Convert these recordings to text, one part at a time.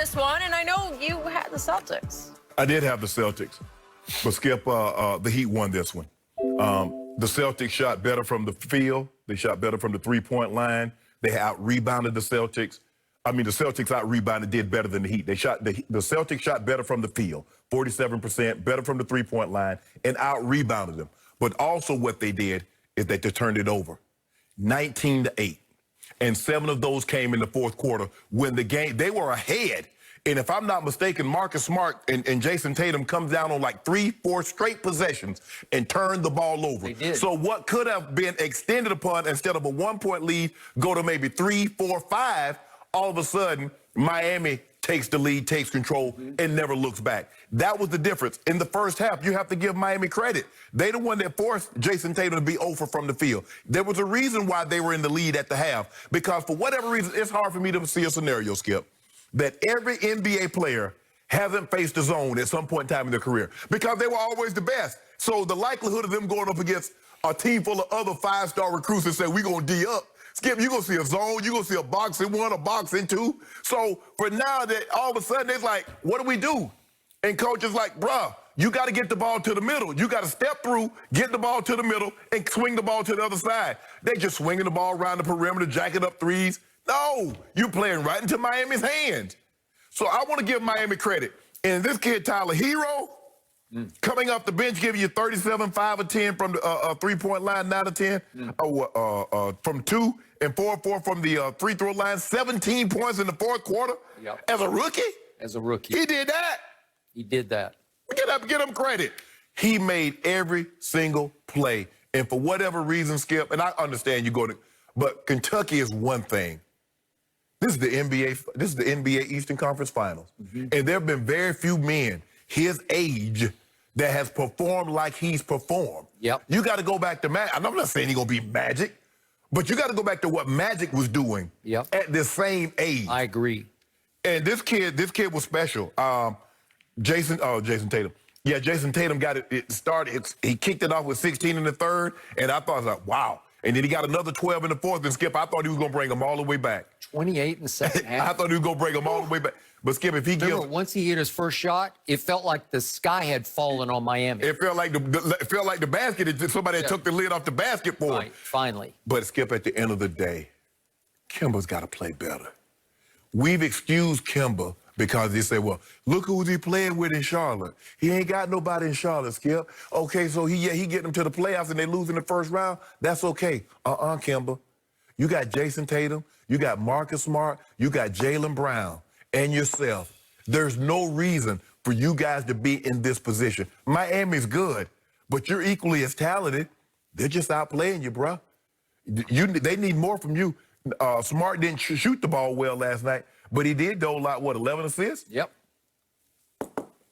this one, and I know you had the Celtics. I did have the Celtics, but Skip, the Heat won this one. The Celtics shot better from the field. They shot better from the three-point line. They out-rebounded the Celtics. I mean, the Celtics out-rebounded, did better than the Heat. The Celtics shot better from the field, 47%, better from the three-point line, and out-rebounded them. But also what they did is that they turned it over, 19-8. And 7 of those came in the fourth quarter when the game, they were ahead. And if I'm not mistaken, Marcus Smart and Jason Tatum comes down on like 3-4 straight possessions and turned the ball over. They did. So what could have been extended upon instead of a 1-point lead, go to maybe 3, 4, 5, all of a sudden, Miami takes the lead, takes control, and never looks back. That was the difference. In the first half, you have to give Miami credit. They the one that forced Jason Tatum to be over from the field. There was a reason why they were in the lead at the half, because for whatever reason, it's hard for me to see a scenario, Skip, that every NBA player hasn't faced a zone at some point in time in their career, because they were always the best. So the likelihood of them going up against a team full of other 5-star recruits and say, we're going to D up, Skip, you're going to see a zone, you're going to see a boxing 1, a boxing 2. So for now, that all of a sudden, it's like, what do we do? And coach is like, bruh, you got to get the ball to the middle. You got to step through, get the ball to the middle, and swing the ball to the other side. They just swinging the ball around the perimeter, jacking up threes. No, you're playing right into Miami's hands. So I want to give Miami credit. And this kid, Tyler Herro, coming off the bench, giving you 37, 5 of 10 from the three-point line, 9 of 10 from 2, and 4 from the free throw line, 17 points in the fourth quarter as a rookie? As a rookie. He did that. He did that. Get him credit. He made every single play. And for whatever reason, Skip, and I understand you go to, but Kentucky is one thing. This is the NBA Eastern Conference Finals. And there have been very few men his age that has performed like he's performed. Yep. You got to go back to Magic. I'm not saying he's going to be Magic, but you got to go back to what Magic was doing at the same age. I agree. And this kid was special. Jason Tatum. Yeah, Jason Tatum got it started. He kicked it off with 16 in the third, and I thought, I was like, wow. And then he got another 12 in the fourth, and Skip, I thought he was going to bring them all the way back. 28 in the second half. I thought he was going to bring them all the way back. But Skip, if he gives... Once he hit his first shot, it felt like the sky had fallen on Miami. It felt like the basket, somebody had took the lid off the basket for him. Right, finally. But Skip, at the end of the day, Kemba's got to play better. We've excused Kemba because they say, well, look who's he playing with in Charlotte. He ain't got nobody in Charlotte, Skip. Okay, so he getting them to the playoffs and they lose in the first round. That's okay. Kemba. You got Jason Tatum. You got Marcus Smart. You got Jaylen Brown and yourself. There's no reason for you guys to be in this position. Miami's good, but you're equally as talented. They're just outplaying you, bro. They need more from you. Smart didn't shoot the ball well last night, but he did go 11 assists? Yep.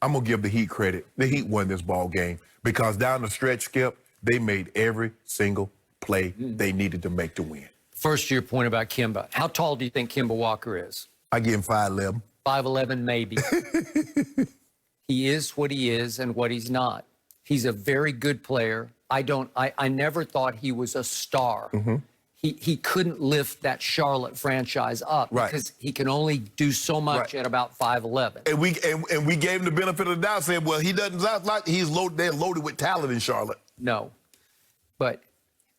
I'm going to give the Heat credit. The Heat won this ball game because down the stretch, Skip, they made every single play they needed to make to win. First, to your point about Kemba. How tall do you think Kemba Walker is? I give him 5'11". 5'11", maybe. He is what he is and what he's not. He's a very good player. I never thought he was a star. He couldn't lift that Charlotte franchise up because he can only do so much at about 5'11". And we gave him the benefit of the doubt, saying, well, he doesn't sound like they're loaded with talent in Charlotte. No. But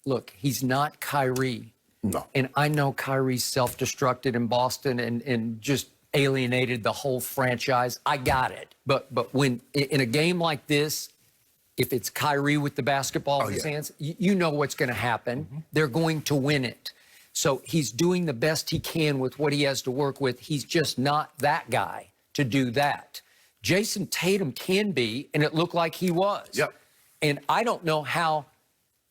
look, he's not Kyrie. No. And I know Kyrie's self-destructed in Boston and just alienated the whole franchise. I got it. But when in a game like this, if it's Kyrie with the basketball in his hands, you know what's going to happen. They're going to win it. So he's doing the best he can with what he has to work with. He's just not that guy to do that. Jason Tatum can be, and it looked like he was. Yep. And I don't know how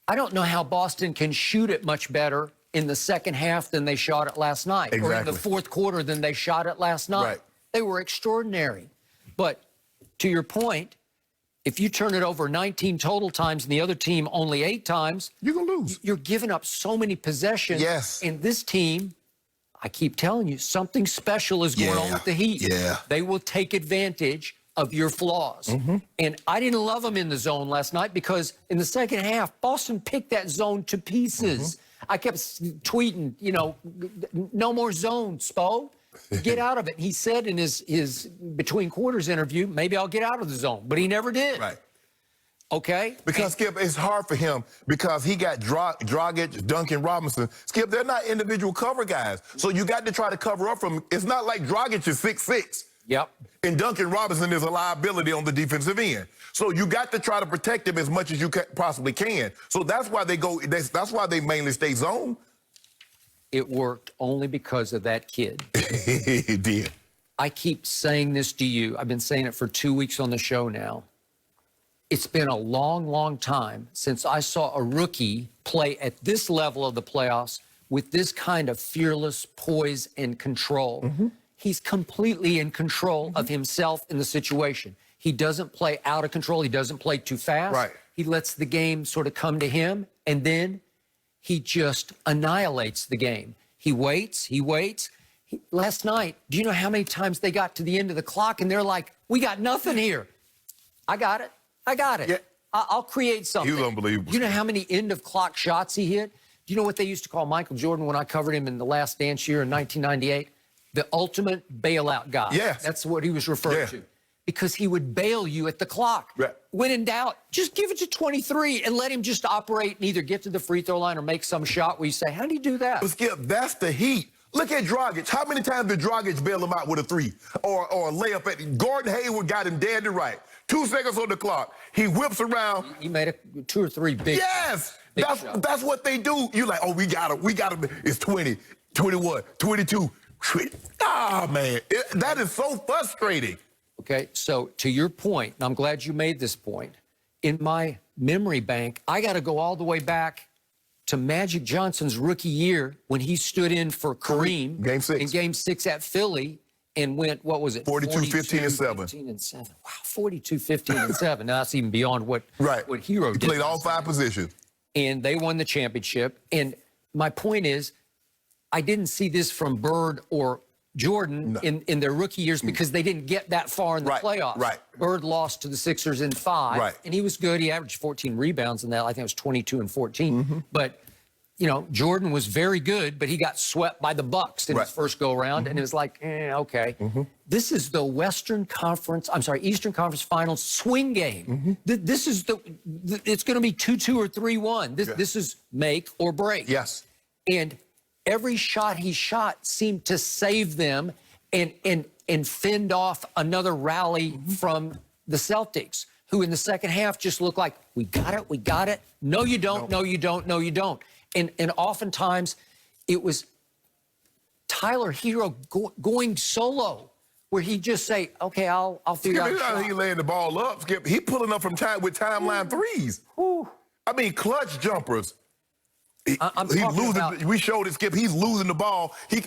Boston can shoot it much better in the second half than they shot it last night, or in the fourth quarter than they shot it last night. They were extraordinary. But to your point, if you turn it over 19 total times and the other team only 8 times, you're going to lose. You're giving up so many possessions. Yes. And this team, I keep telling you, something special is going on with the Heat. Yeah. They will take advantage of your flaws. And I didn't love them in the zone last night because in the second half, Boston picked that zone to pieces. I kept tweeting, no more zone, Spo. Get out of it. He said in his between quarters interview, maybe I'll get out of the zone, but he never did. Right. Okay? Because, Skip, it's hard for him because he got Dragic, Duncan Robinson. Skip, they're not individual cover guys. So you got to try to cover up from. It's not like Dragic is 6'6". Yep. And Duncan Robinson is a liability on the defensive end. So you got to try to protect him as much as you possibly can. So that's why they go. That's why they mainly stay zone. It worked only because of that kid. It did. I keep saying this to you. I've been saying it for 2 weeks on the show now. It's been a long, long time since I saw a rookie play at this level of the playoffs with this kind of fearless poise and control. Mm-hmm. He's completely in control of himself in the situation. He doesn't play out of control. He doesn't play too fast. Right. He lets the game sort of come to him, and then he just annihilates the game. He waits. Last night, do you know how many times they got to the end of the clock and they're like, we got nothing here. I got it. Yeah. I'll create something. He was unbelievable. Do you know how many end-of-clock shots he hit? Do you know what they used to call Michael Jordan when I covered him in the Last Dance year in 1998? The ultimate bailout guy. Yes. That's what he was referred to. Because he would bail you at the clock. Right. When in doubt, just give it to 23 and let him just operate and either get to the free throw line or make some shot where you say, how do you do that? But Skip, that's the heat. Look at Dragic. How many times did Dragic bail him out with a three or a layup? Gordon Hayward got him dead to right. 2 seconds on the clock. He whips around. He made 2 or 3 big. Yes. That's what they do. You're like, oh, we got him. It's 20, 21, 22. Ah, man. That is so frustrating. Okay, so to your point, and I'm glad you made this point, in my memory bank, I got to go all the way back to Magic Johnson's rookie year when he stood in for Kareem Game 6. in Game 6 at Philly and went, what was it? 42, 15, and 7. 15 and 7. Wow, 42, 15, and 7. Now, that's even beyond what Herro did. He played all 5 positions. And they won the championship. And my point is, I didn't see this from Bird or Jordan in their rookie years because they didn't get that far in the playoffs. Right. Bird lost to the Sixers in 5. Right. And he was good. He averaged 14 rebounds in that. I think it was 22 and 14. Mm-hmm. But, you know, Jordan was very good, but he got swept by the Bucks in his first go-around. And it was like, okay. This is the Eastern Conference Finals swing game. This is it's going to be 2-2 or 3-1. This is make or break. Yes. And every shot he shot seemed to save them and fend off another rally from the Celtics, who in the second half just looked like, we got it. No, you don't. No, you don't. No, you don't. And oftentimes it was Tyler Herro going solo, where he'd just say, okay, I'll figure out. Skip, he laying the ball up. Skip, he pulling up from time with timeline threes. I mean, clutch jumpers. We showed it, Skip. He's losing the ball. He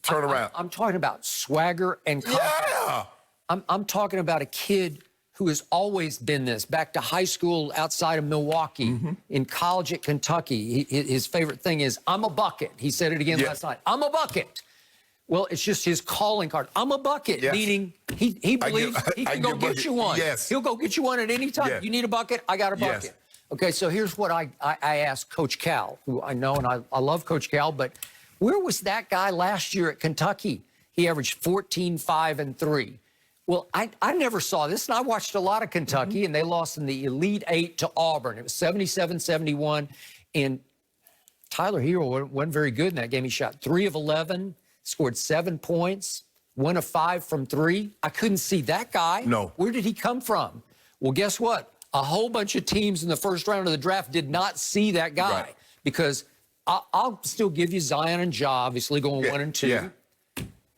turn around. I'm talking about swagger and confidence. Yeah. I'm talking about a kid who has always been this, back to high school outside of Milwaukee, in college at Kentucky. His favorite thing is, I'm a bucket. He said it again last night. I'm a bucket. Well, it's just his calling card. I'm a bucket, meaning he believes he can go get you one. Yes. He'll go get you one at any time. Yes. You need a bucket? I got a bucket. Yes. Okay, so here's what I asked Coach Cal, who I know, and I love Coach Cal, but where was that guy last year at Kentucky? He averaged 14, 5, and 3. Well, I never saw this, and I watched a lot of Kentucky, and they lost in the Elite 8 to Auburn. It was 77-71, and Tyler Herro wasn't very good in that game. He shot 3 of 11, scored 7 points, 1 of 5 from 3. I couldn't see that guy. No. Where did he come from? Well, guess what? A whole bunch of teams in the first round of the draft did not see that guy because I'll still give you Zion and Ja, obviously going 1 and 2. Yeah.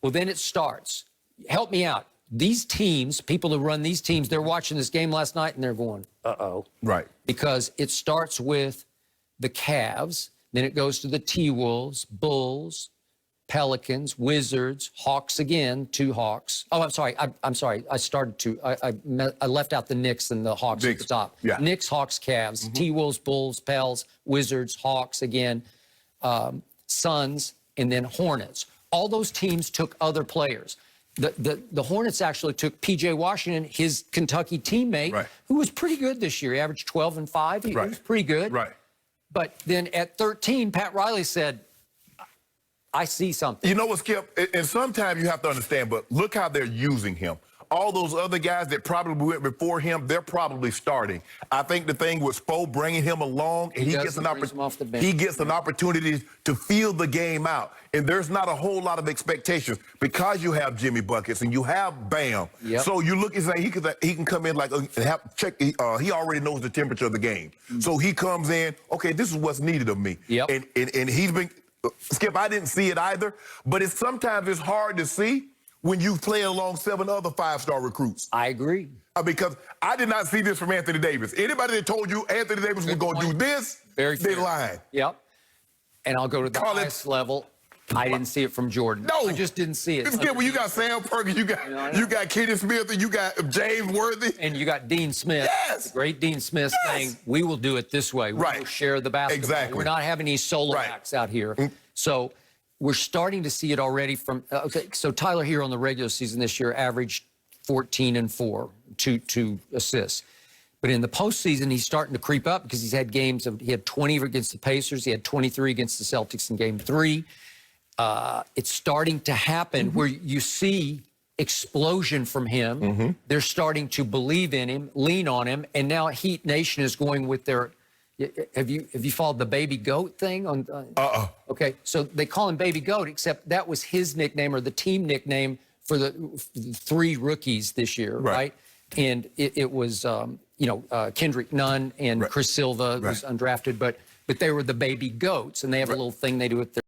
Well, then it starts. Help me out. These teams, people who run these teams, they're watching this game last night and they're going, uh-oh. Right. Because it starts with the Cavs, then it goes to the T-Wolves, Bulls, Pelicans, Wizards, Hawks again, 2 Hawks. Oh, I'm sorry. I'm sorry. I left out the Knicks and the Hawks at the top. Yeah. Knicks, Hawks, Cavs, T-Wolves, Bulls, Pels, Wizards, Hawks again, Suns, and then Hornets. All those teams took other players. The Hornets actually took P.J. Washington, his Kentucky teammate, who was pretty good this year. He averaged 12 and 5. He was pretty good. Right. But then at 13, Pat Riley said, I see something. You know what, Skip? And sometimes you have to understand, but look how they're using him. All those other guys that probably went before him, they're probably starting. I think the thing with Spo bringing him along, and he gets an opportunity to feel the game out. And there's not a whole lot of expectations because you have Jimmy Buckets and you have Bam. Yep. So you look and say he can come in like check. He already knows the temperature of the game. So he comes in. Okay, this is what's needed of me. Yep. And he's been. Skip, I didn't see it either, but sometimes it's hard to see when you play along 7 other 5-star recruits. I agree. Because I did not see this from Anthony Davis. Anybody that told you Anthony Davis was going to do this, they lying. Yep. And I'll go to the highest level. I didn't see it from Jordan. No. I just didn't see it. Skip, when you got Sam Perkins, you got Kenny Smith, and you got James Worthy. And you got Dean Smith. Yes. The great Dean Smith saying, we will do it this way. Right. We'll share the basketball. Exactly. We're not having any solo acts out here. So we're starting to see it already from, okay, so Tyler Hero in the regular season this year averaged 14 and 4, two assists. But in the postseason, he's starting to creep up because he's had games he had 20 against the Pacers. He had 23 against the Celtics in game 3. It's starting to happen where you see explosion from him. They're starting to believe in him, lean on him, and now Heat Nation is going with their. Have you followed the Baby Goat thing on? Okay, so they call him Baby Goat, except that was his nickname or the team nickname for the 3 rookies this year, right? And it was Kendrick Nunn and Chris Silva was undrafted, but they were the Baby Goats, and they have a little thing they do with their